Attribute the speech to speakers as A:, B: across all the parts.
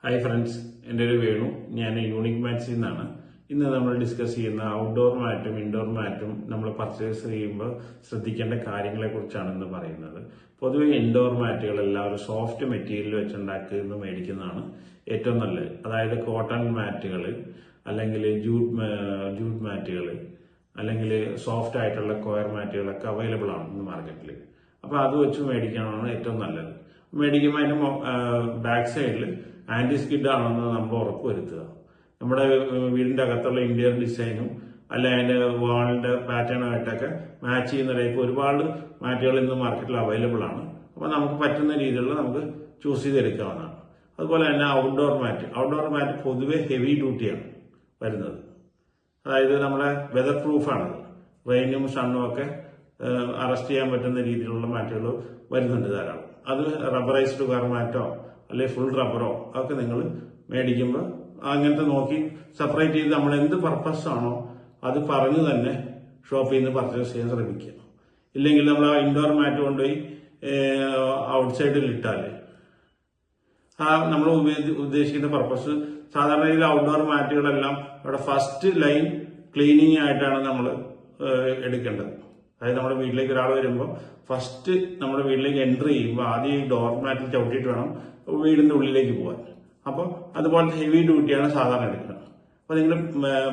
A: Hi friends, എൻ്റെ ഒരു വേണു. ഞാൻ യൂണിക് മാറ്റ്സിൽ നിന്നാണ്. ഇന്ന് നമ്മൾ ഡിസ്കസ് ചെയ്യുന്ന ഔട്ട്ഡോർ മാറ്റും ഇൻഡോർ മാറ്റും നമ്മൾ പർച്ചേസ് ചെയ്യുമ്പോൾ ശ്രദ്ധിക്കേണ്ട കാര്യങ്ങളെ കുറിച്ചാണ് ഇന്ന് പറയുന്നത്. പൊതുവെ ഇൻഡോർ മാറ്റുകൾ എല്ലാവരും സോഫ്റ്റ് മെറ്റീരിയൽ വെച്ചുണ്ടാക്കുന്ന മേടിക്കുന്നതാണ് ഏറ്റവും നല്ലത്. അതായത് കോട്ടൺ മാറ്റുകൾ അല്ലെങ്കിൽ ജൂട്ട് മാറ്റുകൾ അല്ലെങ്കിൽ സോഫ്റ്റ് ആയിട്ടുള്ള കോയർ മാറ്റുകളൊക്കെ അവൈലബിൾ ആണ് ഇന്ന് മാർക്കറ്റിൽ. അപ്പോൾ അത് വെച്ച് മേടിക്കാനാണ് ഏറ്റവും നല്ലത്. മേടിക്കുമ്പോൾ അതിൻ്റെ ബാക്ക് സൈഡിൽ ആന്റി സ്കിഡ് ആണെന്ന് നമ്മൾ ഉറപ്പുവരുത്തുക. നമ്മുടെ വീടിന്റെ അകത്തുള്ള ഇന്റീരിയർ ഡിസൈനും അല്ലെ അതിന്റെ വാളിന്റെ പാറ്റേണുമായിട്ടൊക്കെ മാച്ച് ചെയ്യുന്ന ടൈപ്പ് ഒരുപാട് മാറ്റുകൾ ഇന്ന് മാർക്കറ്റിൽ അവൈലബിൾ ആണ്. അപ്പോൾ നമുക്ക് പറ്റുന്ന രീതിയിൽ നമുക്ക് ചൂസ് ചെയ്തെടുക്കാവുന്നതാണ്. അതുപോലെ തന്നെ ഔട്ട്ഡോർ മാറ്റ് പൊതുവെ ഹെവി ഡ്യൂട്ടിയാണ് വരുന്നത്. അതായത് നമ്മുടെ വെതർ പ്രൂഫാണത്. റെയിനും സണ്ണും ഒക്കെ അറസ്റ്റ് ചെയ്യാൻ പറ്റുന്ന രീതിയിലുള്ള മാറ്റുകൾ വരുന്നുണ്ട് ധാരാളം. അത് റബ്ബറൈസ്ഡ് കാർ മാറ്റോ അല്ലെങ്കിൽ ഫുൾ റബ്ബറോ അതൊക്കെ നിങ്ങൾ മേടിക്കുമ്പോൾ അങ്ങനത്തെ നോക്കി സെപ്പറേറ്റ് ചെയ്ത് നമ്മൾ എന്ത് പർപ്പസ് ആണോ അത് പറഞ്ഞു തന്നെ ഷോപ്പിൽ നിന്ന് പർച്ചേസ് ചെയ്യാൻ ശ്രമിക്കുക. ഇല്ലെങ്കിൽ നമ്മൾ ആ ഇൻഡോർ മാറ്റ് കൊണ്ടുപോയി ഔട്ട്സൈഡിൽ ഇട്ടാൽ നമ്മൾ ഉദ്ദേശിക്കുന്ന പർപ്പസ് സാധാരണ രീതിയിൽ ഔട്ട്ഡോർ മാറ്റുകളെല്ലാം അവിടെ ഫസ്റ്റ് ലൈൻ ക്ലീനിങ് ആയിട്ടാണ് നമ്മൾ എടുക്കേണ്ടത്. അതായത് നമ്മുടെ വീട്ടിലേക്ക് ഒരാൾ വരുമ്പോൾ ഫസ്റ്റ് നമ്മുടെ വീട്ടിലേക്ക് എൻട്രി ചെയ്യുമ്പോൾ ആദ്യം ഈ ഡോർ മാറ്റിൽ ചവിട്ടിയിട്ട് വേണം വീടിന്റെ ഉള്ളിലേക്ക് പോകാൻ. അപ്പോൾ അതുപോലത്തെ ഹെവി ഡ്യൂട്ടിയാണ് സാധാരണ എടുക്കുന്നത്. അപ്പോൾ നിങ്ങൾ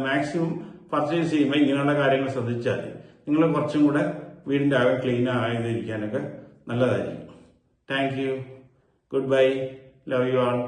A: മാക്സിമം പർച്ചേസ് ചെയ്യുമ്പോൾ ഇങ്ങനെയുള്ള കാര്യങ്ങൾ ശ്രദ്ധിച്ചാൽ നിങ്ങൾ കുറച്ചും കൂടെ വീടിന്റെ ആകെ ക്ലീൻ ആയിരിക്കാനൊക്കെ നല്ലതായിരിക്കും. Thank you. Good bye. Love you all.